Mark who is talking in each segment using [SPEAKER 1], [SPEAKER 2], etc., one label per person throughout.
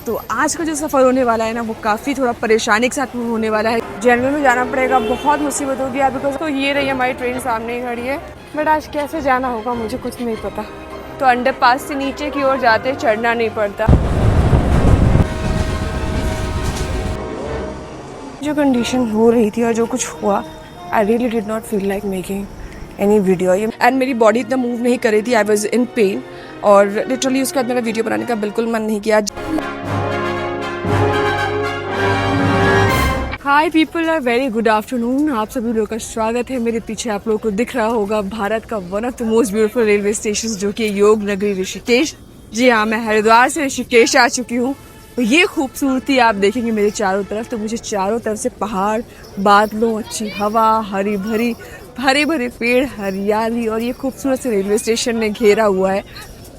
[SPEAKER 1] तो आज का जो सफ़र होने वाला है ना वो काफ़ी थोड़ा परेशानी के साथ होने वाला है। जनरल में जाना पड़ेगा, बहुत मुसीबत होगी अब बिकॉज तो ये रही हमारी ट्रेन सामने ही खड़ी है, बट आज कैसे जाना होगा मुझे कुछ नहीं पता। तो अंडरपास से नीचे की ओर जाते चढ़ना नहीं पड़ता। जो कंडीशन हो रही थी और जो कुछ हुआ, I really did not feel like making any video. And मेरी बॉडी इतना मूव नहीं कर रही थी, आई वॉज इन पेन और लिटरली उसके बाद मेरा वीडियो बनाने का बिल्कुल मन नहीं किया। हाय पीपल, वेरी गुड आफ्टरनून। आप सभी लोगों का स्वागत है। मेरे पीछे आप लोगों को दिख रहा होगा भारत का one of the most beautiful railway station जो कि योग नगरी ऋषिकेश। जी हाँ, मैं हरिद्वार से ऋषिकेश आ चुकी हूँ। तो ये खूबसूरती आप देखेंगे मेरे चारों तरफ, तो मुझे चारों तरफ से पहाड़, बादलों, अच्छी हवा, हरी भरी हरे भरे पेड़, हरियाली और ये खूबसूरत से रेलवे स्टेशन ने घेरा हुआ है।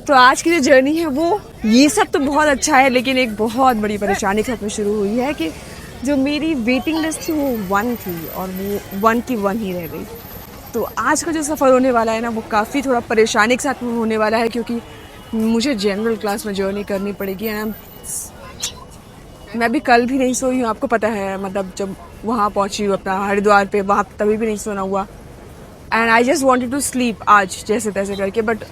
[SPEAKER 1] तो आज की जो जर्नी है वो ये सब तो बहुत अच्छा है, लेकिन एक बहुत बड़ी परेशानी के साथ में शुरू हुई है कि जो मेरी वेटिंग लिस्ट थी वो 1 थी और वो 1 की 1 ही रह गई। तो आज का जो सफ़र होने वाला है ना वो काफ़ी थोड़ा परेशानी के साथ होने वाला है, क्योंकि मुझे जनरल क्लास में जर्नी करनी पड़ेगी। एंड मैं भी कल भी नहीं सोई हूँ, आपको पता है। मतलब जब वहाँ पहुँची हूँ अपना हरिद्वार पे, वहाँ तभी भी नहीं सोना हुआ। And I just wanted to sleep आज जैसे तैसे करके, बट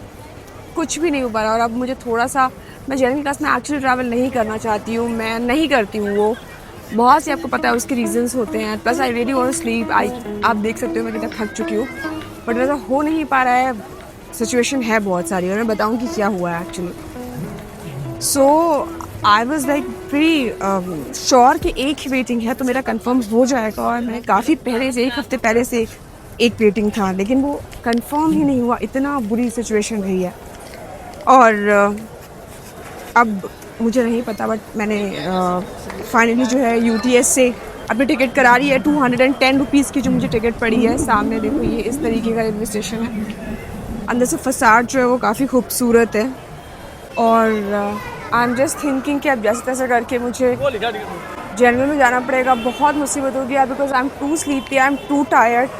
[SPEAKER 1] कुछ भी नहीं हो पा रहा। और अब मुझे थोड़ा सा, मैं जनरल क्लास में एक्चुअली ट्रैवल नहीं करना चाहती हूँ, मैं नहीं करती हूँ वो। बहुत से आपको पता है उसके रीजंस होते हैं। Plus I really want to sleep. आप देख सकते हो मैं कितना थक चुकी हूँ, बट वैसा हो नहीं पा रहा है। सिचुएशन है बहुत सारी और मैं बताऊँ कि क्या हुआ है actually. So I was like very sure कि एक ही वेटिंग है तो मेरा कंफर्म हो जाएगा। और मैंने काफ़ी पहले से, 1 हफ्ते पहले से एक वेटिंग था, लेकिन वो कंफर्म ही नहीं हुआ। इतना बुरी सिचुएशन रही है। और अब मुझे नहीं पता, बट मैंने फाइनली जो है UTS से अपनी टिकट करा रही है। 210 रुपीज़ की जो मुझे टिकट पड़ी है। सामने देखो ये इस तरीके का रेलवे स्टेशन है। अंदर से फसाड जो है वो काफ़ी खूबसूरत है। और आई एम जस्ट थिंकिंग कि अब जैसे तैसे करके मुझे जनरल में जाना पड़ेगा। बहुत मुसीबत होगी यार, because I am too sleepy, I am too tired.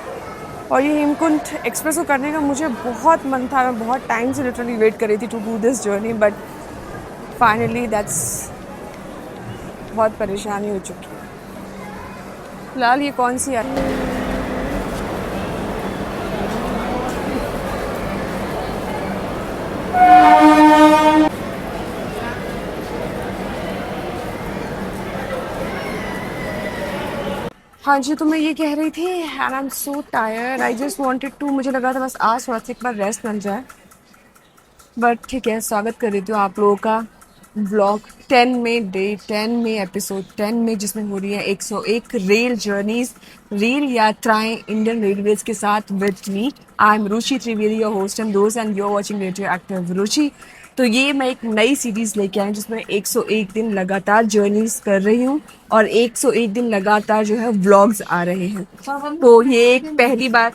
[SPEAKER 1] और ये हेमकुंड एक्सप्रेस को करने का मुझे बहुत मन था। मैं बहुत टाइम से लिटरली वेट कर रही थी to do this journey, but finally that's बहुत परेशानी हो चुकी है। फिलहाल ये कौन सी है? हाँ जी, तो मैं ये कह रही थी, and I am so tired, I just wanted to, मुझे लगा था बस आज थोड़ा सा एक बार रेस्ट मिल जाए। बट ठीक है, स्वागत कर रही हूँ आप लोगों का व्लॉग 10 में, डे 10 में, एपिसोड 10 में, जिसमें हो रही है 101 रेल जर्नीज, रेल यात्राएं इंडियन रेलवेज के साथ with me. I am Ruchi Trivedi, your host and दोस्त, and you are watching radio active Ruchi. तो ये मैं एक नई सीरीज लेके आई हूँ जिसमें 101 दिन लगातार जर्नीज कर रही हूँ और 101 दिन लगातार जो है व्लॉग्स आ रहे हैं। तो ये एक पहली बार,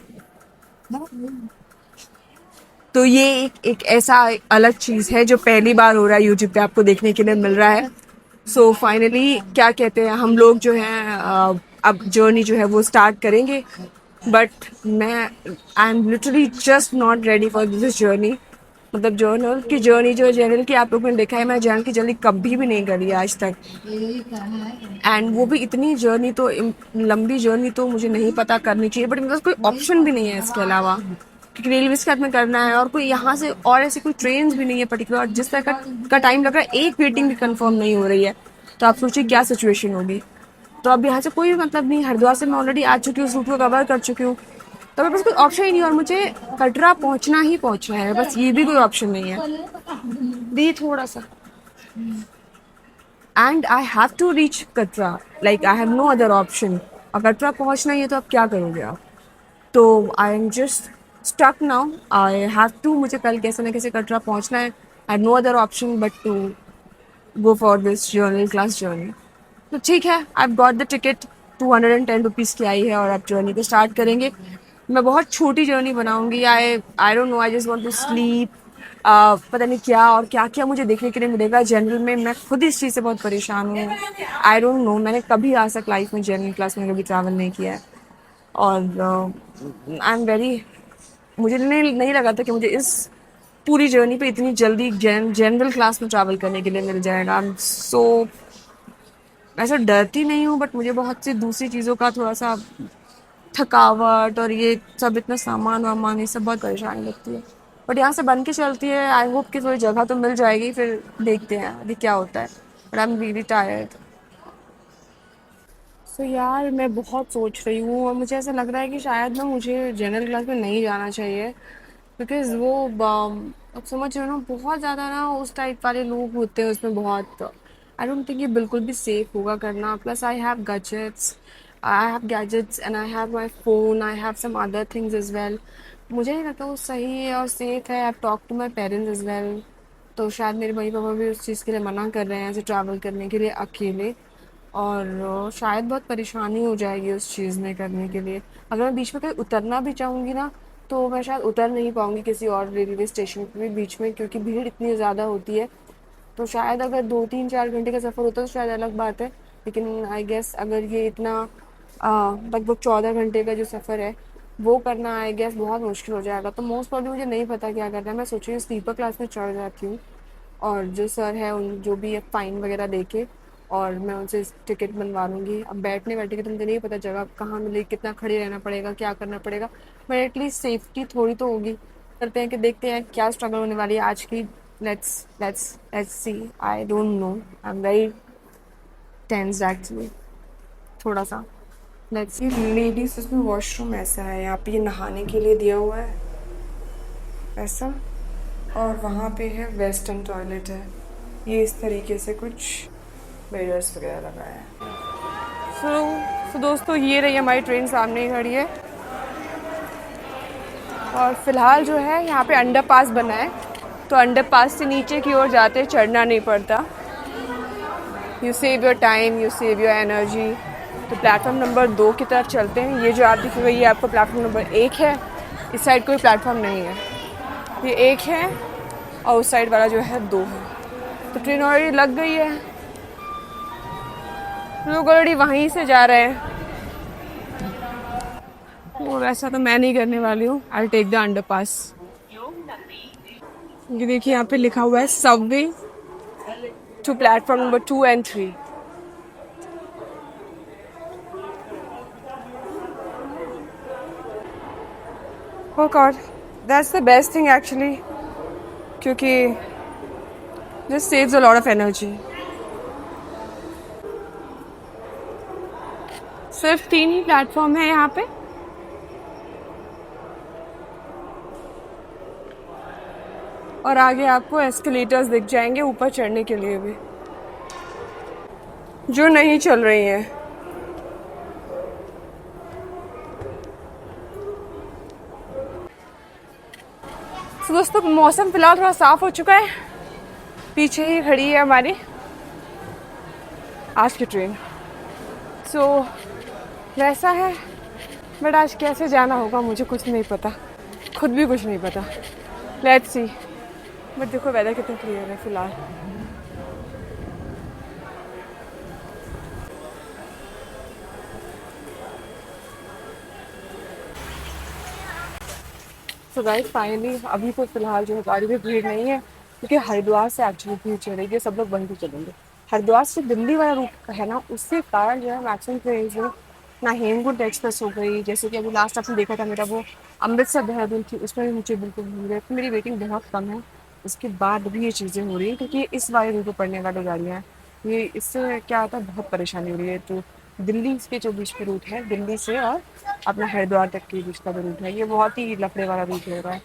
[SPEAKER 1] तो ये एक ऐसा अलग चीज़ है जो पहली बार हो रहा है यूट्यूब पे आपको देखने के लिए मिल रहा है। सो फाइनली क्या कहते हैं, हम लोग जो हैं अब जर्नी जो है वो स्टार्ट करेंगे। बट मैं, I am literally just not ready for this journey. मतलब जर्नल की जर्नी जो है, जनरल की आप लोगों ने देखा है, मैं जनरल की जर्नी कभी भी नहीं करी आज तक। एंड वो भी इतनी जर्नी, तो लंबी जर्नी तो मुझे नहीं पता करनी चाहिए, बट मेरे पास कोई ऑप्शन भी नहीं है इसके अलावा, क्योंकि रेलवे के साथ में करना है और कोई यहाँ से और ऐसी कोई ट्रेन भी नहीं है पर्टिकुलर। और जिस तरह का टाइम लग रहा है, एक वेटिंग भी कंफर्म नहीं हो रही है। तो आप सोचिए क्या सिचुएशन होगी। तो अब यहाँ से कोई मतलब नहीं, हरिद्वार से मैं ऑलरेडी आ चुकी हूँ, उस रूट को कवर कर चुकी हूँ, तो मेरे पास कोई ऑप्शन ही नहीं। और मुझे कटरा पहुँचना ही पहुँचना है, बस ये भी कोई ऑप्शन नहीं है। दी थोड़ा सा, and I have to reach Katra, like I have no other option. और कटरा पहुँचना ही है तो अब क्या करोगे आप? तो I am just stuck now, I have to, मुझे कल कैसे ना कैसे कटरा पहुंचना है। I no other option but to go for this general class journey. तो ठीक है, I got the ticket, 210 rupees की आई है और अब जर्नी को स्टार्ट करेंगे। मैं बहुत छोटी जर्नी बनाऊंगी। I don't know, I just want to sleep. पता नहीं क्या और क्या क्या मुझे देखने के लिए मिलेगा जनरल में। मैं खुद इस चीज़ से बहुत परेशान हूँ। आई डोंट नो, मैंने कभी आज तक लाइफ में जनरल क्लास में कभी ट्रैवल नहीं किया है। और आई एम वेरी, मुझे नहीं लगा था कि मुझे इस पूरी जर्नी पे इतनी जल्दी जनरल क्लास में ट्रैवल करने के लिए मिल जाएगा। आई एम सो, ऐसा डरती नहीं हूँ बट मुझे बहुत सी दूसरी चीज़ों का थोड़ा सा थकावट और ये सब इतना सामान वामान ये सब बहुत परेशानी लगती है। बट यहाँ से बन के चलती है। आई होप कि थोड़ी जगह तो मिल जाएगी, फिर देखते हैं अभी क्या होता है। But I am really tired. So यार मैं बहुत सोच रही हूँ और मुझे ऐसा लग रहा है कि शायद ना मुझे जनरल क्लास में नहीं जाना चाहिए, बिकॉज वो अब समझ रहे हो ना, बहुत ज़्यादा ना उस टाइप वाले लोग होते हैं उसमें बहुत। आई डोंट थिंक ये बिल्कुल भी सेफ होगा करना। Plus I have gadgets and I have my phone, I have some other things as well. मुझे नहीं लगता वो सही है और सेफ है। I talk to my parents as well, तो शायद मेरे मम्मी पापा भी उस चीज़ के लिए मना कर रहे हैं ऐसे ट्रैवल करने के लिए अकेले। और शायद बहुत परेशानी हो जाएगी उस चीज़ में करने के लिए। अगर मैं बीच में कहीं उतरना भी चाहूँगी ना, तो मैं शायद उतर नहीं पाऊँगी किसी और रेलवे स्टेशन पे भी बीच में, क्योंकि भीड़ इतनी ज़्यादा होती है। तो शायद अगर 2-3-4 घंटे का सफ़र होता तो शायद अलग बात है, लेकिन आई गेस अगर ये इतना लगभग 14 घंटे का जो सफ़र है वो करना आई गेस बहुत मुश्किल हो जाएगा। तो मोस्ट प्रॉब्ली मुझे नहीं पता क्या करना है। मैं सोच रही हूँ स्लीपर क्लास में चढ़ जाती हूँ और जो सर है उन जो भी है फ़ाइन वगैरह दे के और मैं उनसे टिकट बनवा लूँगी। अब बैठने बैठे के तो मुझे नहीं पता जगह कहाँ मिलेगी, कितना खड़े रहना पड़ेगा, क्या करना पड़ेगा, बट एटलीस्ट सेफ्टी थोड़ी तो होगी। करते हैं कि देखते हैं क्या स्ट्रगल होने वाली है आज की। Let's see. I don't know, I am very tensed actually, थोड़ा सा। Let's see. लेडीज उसमें वॉशरूम ऐसा है, यहाँ पे ये नहाने के लिए दिया हुआ है ऐसा, और वहाँ पे है वेस्टर्न टॉयलेट है। ये इस तरीके से कुछ मिरर्स वगैरह लगाया है। सो दोस्तों ये रही हमारी ट्रेन, सामने ही खड़ी है। और फिलहाल जो है यहाँ पे अंडर पास बना है, तो अंडर पास से नीचे की ओर जाते चढ़ना नहीं पड़ता। You save your time, you save your energy. तो प्लेटफॉर्म नंबर 2 की तरफ चलते हैं। ये जो आप दिख रही है ये आपका प्लेटफॉर्म नंबर 1 है। इस साइड कोई प्लेटफॉर्म नहीं है, ये 1 है और उस साइड वाला जो है 2 है। तो ट्रेन ऑलरेडी लग गई है, लोग ऑलरेडी वहीं से जा रहे हैं। वो वैसा तो मैं नहीं करने वाली हूँ। I take the underpass. ये देखिए यहाँ पे लिखा हुआ है subway to platform number 2 and 3। Oh God, that's the best thing actually, क्योंकि just saves a lot of energy। सिर्फ 3 ही प्लेटफॉर्म है यहाँ पे, और आगे आपको एस्केलेटर्स दिख जाएंगे ऊपर चढ़ने के लिए भी, जो नहीं चल रही हैं। तो दोस्तों मौसम फिलहाल थोड़ा साफ हो चुका है। पीछे ही खड़ी है हमारी आज की ट्रेन। सो वैसा है, बट आज कैसे जाना होगा मुझे कुछ नहीं पता, खुद भी कुछ नहीं पता। Let's see. बट देखो वेदर कितना क्लियर है फिलहाल। सो गाइस फाइनली अभी तो फिलहाल जो है गाड़ी में भीड़ नहीं है, क्योंकि हरिद्वार से एक्चुअली भीड़ चढ़ेगी, सब लोग बंद ही चलेंगे। हरिद्वार से दिल्ली वाला रूट है ना, उससे कारण जो है मैक्सिमम ट्रेन जो ना हेमकुंड एक्सप्रेस हो गई, जैसे कि अभी लास्ट आपने देखा था मेरा वो अमृतसर देहरादून थी, उसमें भी मुझे बिल्कुल भूल गए। तो मेरी वेटिंग बहुत कम है, उसके बाद भी ये चीज़ें हो रही हैं, क्योंकि इस वाले रूट पर पड़ने वाली गाड़ियाँ हैं। ये इससे क्या होता है, बहुत परेशानी हो रही है। तो दिल्ली के जो बीच में रूट है, दिल्ली से और अपना हरिद्वार तक के बीच का जो रूट है, ये बहुत ही लफड़े वाला रूट हो रहा है।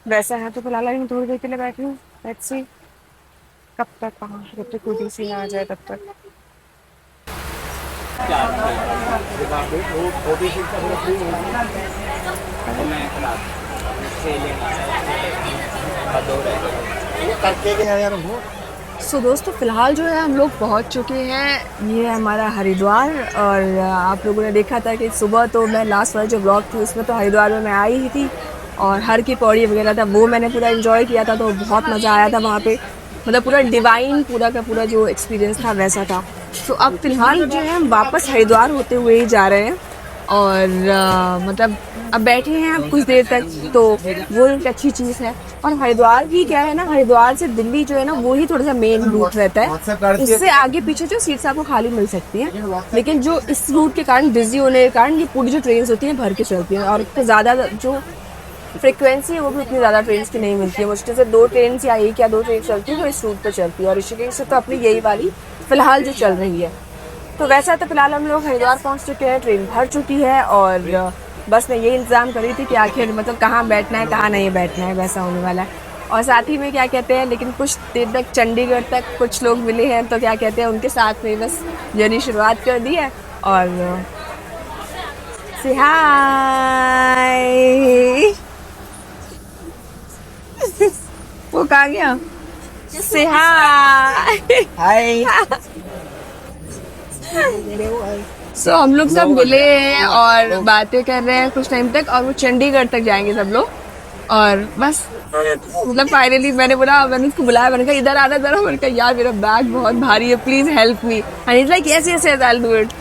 [SPEAKER 1] वैसा है तो फिलहाल मैं थोड़ी देर के लिए बैठी हूँ। लेट्स सी कब तक, कहाँ, जब तक कोई सी ना आ जाए तब तक। सो दोस्तों फिलहाल जो है हम लोग पहुंच चुके हैं। ये है हमारा हरिद्वार, और आप लोगों ने देखा था कि सुबह तो मैं लास्ट वाला जो ब्लॉग थी उसमें तो हरिद्वार में मैं आई ही थी, और हर की पौड़ी वगैरह था वो मैंने पूरा एंजॉय किया था, तो बहुत मज़ा आया था वहाँ पे। मतलब पूरा डिवाइन पूरा का पूरा जो एक्सपीरियंस था वैसा था। तो अब फिलहाल जो है हम वापस हरिद्वार होते हुए ही जा रहे हैं। और मतलब अब बैठे हैं अब कुछ देर तक, तो वो एक अच्छी चीज़ है। और हरिद्वार भी क्या है ना, हरिद्वार से दिल्ली जो है ना वो ही थोड़ा सा मेन रूट रहता है, इससे आगे पीछे जो सीट्स आपको खाली मिल सकती हैं, लेकिन जो इस रूट के कारण बिजी होने के कारण ये पूरी जो ट्रेन होती हैं भर के चलती हैं, और तो ज़्यादा जो फ्रिक्वेंसी है वो भी उतनी ज़्यादा ट्रेन की नहीं मिलती है। मुश्किल से 2 ट्रेन या 1 या 2 ट्रेन चलती है जो इस रूट पर चलती है, और ऋषिकेश से तो अपनी यही वाली फिलहाल जो चल रही है। तो वैसा तो फिलहाल हम लोग हरिद्वार पहुंच चुके हैं, ट्रेन भर चुकी है, और बस मैं ये इंतज़ाम करी थी कि आखिर मतलब कहाँ बैठना है कहाँ नहीं बैठना है, वैसा होने वाला है। और साथ ही में क्या कहते हैं, लेकिन कुछ देर तक चंडीगढ़ तक कुछ लोग मिले हैं, तो क्या कहते हैं उनके साथ में बस जर्नी शुरुआत कर दी है। और से हाय वो कहाँ गया, से हाय। सो हम लोग सब मिले हैं और बातें कर रहे हैं कुछ टाइम तक, और वो चंडीगढ़ तक जाएंगे सब लोग। और बस मतलब फाइनली मैंने उसको बुलाया, मैंने कहा इधर आना जरा, मैंने कहा यार मेरा बैग बहुत भारी है, please help me. And is like yes yes yes I will do it.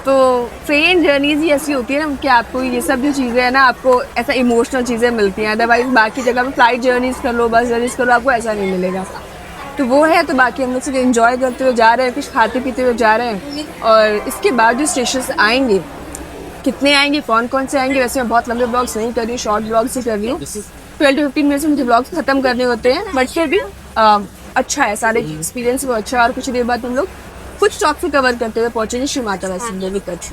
[SPEAKER 1] तो ट्रेन जर्नीज ही ऐसी होती है ना कि आपको ये सब जो चीज़ें हैं ना, आपको ऐसा इमोशनल चीज़ें मिलती हैं, अदरवाइज बाकी जगह पे फ्लाइट जर्नीज कर लो, बस जर्नीज कर लो, आपको ऐसा नहीं मिलेगा। तो वो है, तो बाकी हम लोग सिर्फ एंजॉय करते हुए जा रहे हैं, कुछ खाते पीते हुए जा रहे हैं। और इसके बाद जो स्टेशन आएंगे, कितने आएंगे, कौन कौन से आएंगे, वैसे मैं बहुत लंबे ब्लॉग्स नहीं कर रही हूँ, शॉर्ट ब्लॉग्स ही कर रही हूँ। 12 to 15 मिनट से मुझे ब्लॉग्स खत्म करने होते हैं, बट फिर भी अच्छा है, सारे एक्सपीरियंस वो अच्छा है। और कुछ देर बाद हम लोग कुछ स्टॉक से कवर करते हुए पहुंचेंगे श्री माता वैष्णो देवी कच्छ।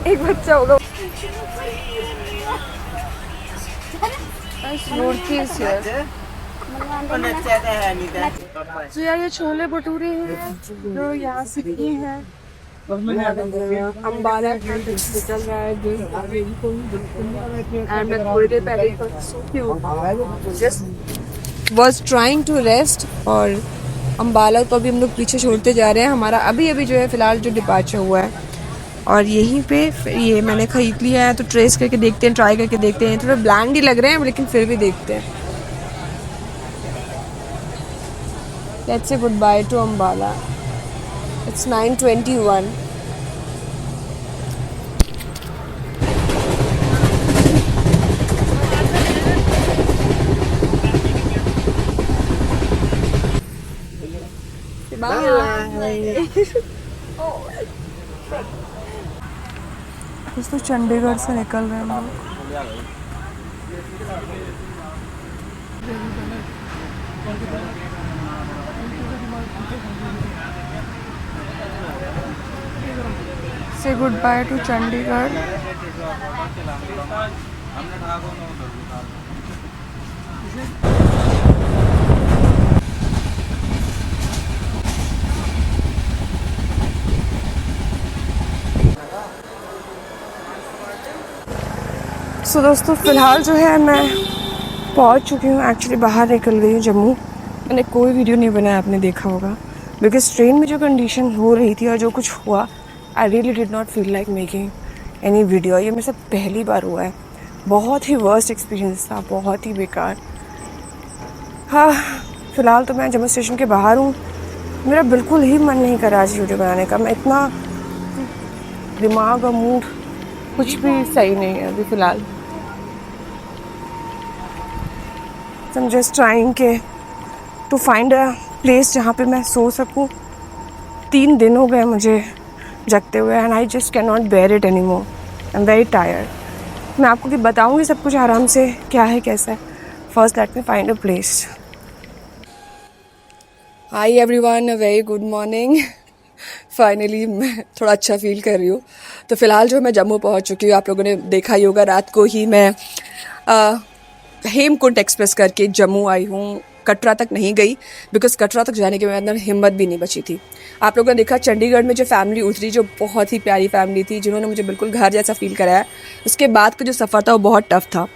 [SPEAKER 1] एक बच्चा होगा। तो यार ये छोले भटूरे हैं जो यहाँ से किए हैं, अम्बाला चल रहा है एंड मैं थोड़ी देर पहले वॉज ट्राइंग टू रेस्ट। और अम्बाला तो अभी हम लोग पीछे छोड़ते जा रहे हैं, हमारा अभी अभी जो है फिलहाल जो डिपार्चर हुआ है। और यहीं पे ये मैंने खरीद लिया है, तो ट्रेस करके देखते हैं, ट्राई करके देखते हैं। थोड़े ब्लैंड ही लग रहे हैं लेकिन फिर भी देखते हैं। Let's say good by two Ambala. It's 9:21। तो चंडीगढ़ से निकल रहे हैं हम लोग। से गुड बाय टू चंडीगढ़। सो दोस्तों फ़िलहाल जो है मैं पहुंच चुकी हूँ, एक्चुअली बाहर निकल गई हूँ जम्मू। मैंने कोई वीडियो नहीं बनाया, आपने देखा होगा, बिकॉज ट्रेन में जो कंडीशन हो रही थी और जो कुछ हुआ, I really did not feel like making any video. ये मेरे साथ पहली बार हुआ है, बहुत ही वर्स्ट एक्सपीरियंस था, बहुत ही बेकार। हाँ, फ़िलहाल तो मैं जम्मू स्टेशन के बाहर हूँ, मेरा बिल्कुल ही मन नहीं कर रहा आज वीडियो बनाने का। मैं इतना दिमाग और मूड कुछ भी सही नहीं है अभी फ़िलहाल। I'm just trying to find a place जहाँ पे मैं सो सकूँ 3 दिन हो गए मुझे जगते हुए and I just can not bear it any more. I am very tired. मैं आपको भी बताऊँगी सब कुछ आराम से क्या है कैसा है। First let me find a place. High everyone, a very good morning. Finally मैं थोड़ा अच्छा फील कर रही हूँ। तो फ़िलहाल जो मैं जम्मू पहुँच चुकी हूँ, आप लोगों ने देखा ही होगा रात को ही मैं हेमकुंड एक्सप्रेस करके जम्मू आई हूँ। कटरा तक नहीं गई बिकॉज कटरा तक जाने के मेरे अंदर हिम्मत भी नहीं बची थी। आप लोगों ने देखा चंडीगढ़ में जो फैमिली उतरी, जो बहुत ही प्यारी फैमिली थी, जिन्होंने मुझे बिल्कुल घर जैसा फील कराया। उसके बाद का जो सफ़र था वो बहुत टफ था।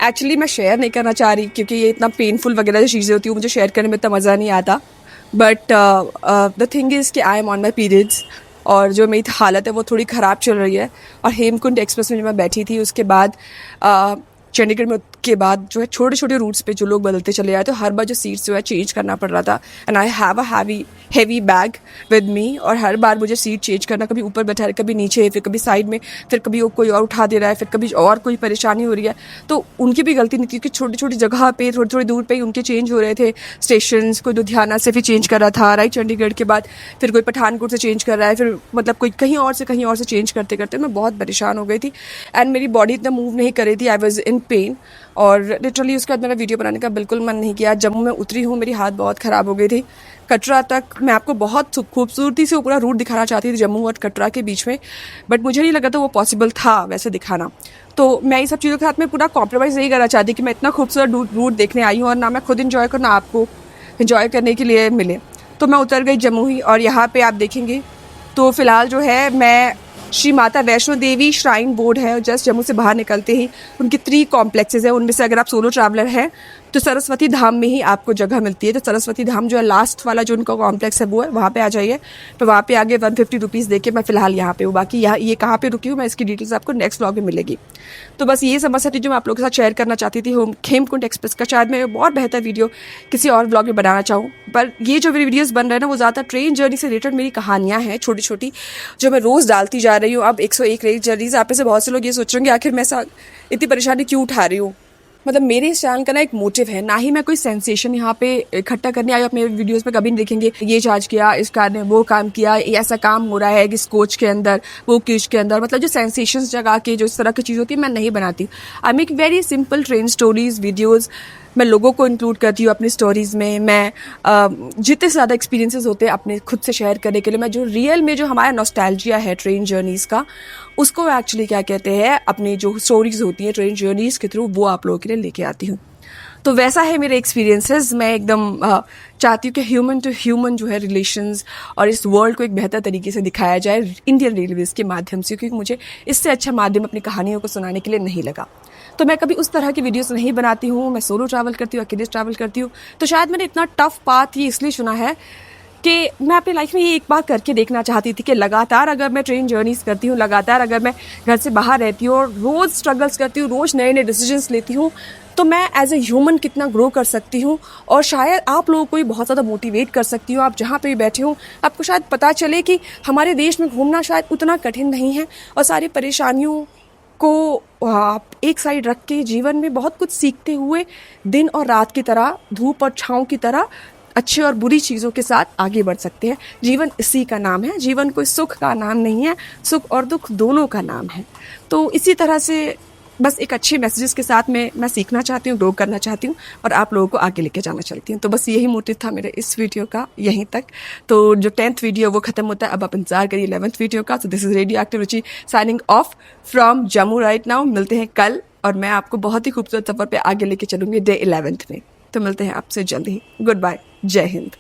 [SPEAKER 1] एक्चुअली मैं शेयर नहीं करना चाह रही क्योंकि ये इतना पेनफुल वगैरह जो चीज़ें होती हैं मुझे शेयर करने में इतना मज़ा नहीं आता। बट द थिंग इज़ कि I am on my periods और जो मेरी हालत है वो थोड़ी ख़राब चल रही है। और हेमकुंड एक्सप्रेस में जब मैं बैठी थी उसके बाद चंडीगढ़ में के बाद जो है छोटे छोटे रूट्स पे जो लोग बदलते चले आए, तो हर बार जो सीट्स जो है चेंज करना पड़ रहा था। And I have a heavy bag with me और हर बार मुझे सीट चेंज करना, कभी ऊपर बैठा है, कभी नीचे, फिर कभी साइड में, फिर कभी कोई और उठा दे रहा है, फिर कभी और कोई परेशानी हो रही है। तो उनकी भी गलती नहीं थी क्योंकि छोटी छोटी जगह पे थोड़ी थोड़ी दूर पे ही उनके चेंज हो रहे थे स्टेशन। कोई लुधियाना से फिर चेंज कर रहा था राइट चंडीगढ़ के बाद, फिर कोई पठानकोट से चेंज कर रहा है, फिर मतलब कोई कहीं और से चेंज करते करते मैं बहुत परेशान हो गई थी। एंड मेरी बॉडी इतना मूव नहीं कर रही थी, आई वॉज इन पेन। और लिटरली उसके बाद मेरा वीडियो बनाने का बिल्कुल मन नहीं किया। जम्मू में उतरी हूँ, मेरी हालत बहुत ख़राब हो गई थी। कटरा तक मैं आपको बहुत खूबसूरती से पूरा रूट दिखाना चाहती थी जम्मू और कटरा के बीच में, बट मुझे नहीं लगा था वो पॉसिबल था वैसे दिखाना। तो मैं ये सब चीज़ों के साथ में पूरा कॉम्प्रोमाइज़ नहीं करना चाहती कि मैं इतना खूबसूरत रूट देखने आई हूँ और ना मैं खुद इंजॉय करूँ ना आपको इंजॉय करने के लिए मिले। तो मैं उतर गई जम्मू ही और यहाँ पर आप देखेंगे तो फ़िलहाल जो है मैं श्री माता वैष्णो देवी श्राइन बोर्ड है, जस्ट जम्मू से बाहर निकलते ही उनकी 3 कॉम्प्लेक्सेस हैं। उनमें से अगर आप सोलो ट्रैवलर हैं तो सरस्वती धाम में ही आपको जगह मिलती है। तो सरस्वती धाम जो है लास्ट वाला जो उनका कॉम्प्लेक्स है वो है, वहाँ पे आ जाइए। तो वहाँ पे आगे 150 रुपीज़ दे के मैं फ़िलहाल यहाँ पे हूँ। बाकी यहाँ ये कहाँ पे रुकी हूँ मैं इसकी डिटेल्स आपको नेक्स्ट व्लॉग में मिलेगी। तो बस ये समस्या थी जो मैं आप लोगों के साथ शेयर करना चाहती थी हेमकुंड एक्सप्रेस का। शायद मैं बहुत बेहतर वीडियो किसी और व्लॉग में बनाना चाहूँ, पर ये जो मेरी वीडियोज़ बन रहे हैं ना वो ज़्यादा ट्रेन जर्नी से रिलेटेड मेरी कहानियाँ हैं छोटी छोटी, जो मैं रोज़ डालती जा रही हूँ। अब 101 रेल जर्नीज़, आप में से बहुत से लोग ये सोच रहे होंगे आखिर मैं इतनी परेशानी क्यों उठा रही हूँ। मतलब मेरे इस चैनल का ना एक मोटिव है, ना ही मैं कोई सेंसेशन यहाँ पे इकट्ठा करने आई। आप मेरे वीडियोस में कभी नहीं देखेंगे ये चार्ज किया, इस कार ने वो काम किया, ऐसा काम हो रहा है इस कोच के अंदर, वो कोच के अंदर। मतलब जो सेंसेशंस जगा के जो इस तरह की चीज़ होती है मैं नहीं बनाती। I make very simple train stories videos. मैं लोगों को इंक्लूड करती हूँ अपनी स्टोरीज़ में। मैं जितने ज़्यादा एक्सपीरियंसेस होते हैं अपने खुद से शेयर करने के लिए, मैं जो रियल में जो हमारा नॉस्टैल्जिया है ट्रेन जर्नीज़ का, उसको एक्चुअली क्या कहते हैं, अपनी जो स्टोरीज़ होती हैं ट्रेन जर्नीज़ के थ्रू वो आप लोगों के लिए लेके आती हूँ। तो वैसा है मेरे एक्सपीरियंसेस। मैं एकदम चाहती हूँ कि ह्यूमन टू ह्यूमन जो है रिलेशंस और इस वर्ल्ड को एक बेहतर तरीके से दिखाया जाए इंडियन रेलवेज़ के माध्यम से, क्योंकि मुझे इससे अच्छा माध्यम अपनी कहानियों को सुनाने के लिए नहीं लगा। तो मैं कभी उस तरह की वीडियोस नहीं बनाती हूँ। मैं सोलो ट्रैवल करती हूँ, अकेले ट्रैवल करती हूँ। तो शायद मैंने इतना टफ पाथ ये इसलिए चुना है कि मैं अपनी लाइफ में ये एक बार करके देखना चाहती थी कि लगातार अगर मैं ट्रेन जर्नीज़ करती हूँ, लगातार अगर मैं घर से बाहर रहती हूँ और रोज़ स्ट्रगल्स करती हूँ, रोज़ नए नए डिसीजंस लेती हूँ, तो मैं एज ए ह्यूमन कितना ग्रो कर सकती हूँ। और शायद आप लोगों को भी बहुत ज़्यादा मोटिवेट कर सकती हूँ। आप जहाँ पे भी बैठे हो आपको शायद पता चले कि हमारे देश में घूमना शायद उतना कठिन नहीं है और सारी परेशानियों को आप एक साइड रख के जीवन में बहुत कुछ सीखते हुए दिन और रात की तरह, धूप और छाँव की तरह अच्छे और बुरी चीज़ों के साथ आगे बढ़ सकते हैं। जीवन इसी का नाम है। जीवन कोई सुख का नाम नहीं है, सुख और दुख दोनों का नाम है। तो इसी तरह से बस एक अच्छे मैसेजेस के साथ में मैं सीखना चाहती हूँ, ग्रो करना चाहती हूँ और आप लोगों को आगे लेके जाना चाहती हूँ। तो बस यही मोटिव था मेरे इस वीडियो का यहीं तक। तो जो 10th वीडियो वो खत्म होता है, अब आप इंतजार करिए 11th वीडियो का। तो this is radio active Ruchi signing off from Jammu right now. मिलते हैं कल और मैं आपको बहुत ही खूबसूरत सफर पे आगे लेके चलूंगी डे 11th में। तो मिलते हैं आपसे जल्दी ही। गुड बाय, जय हिंद।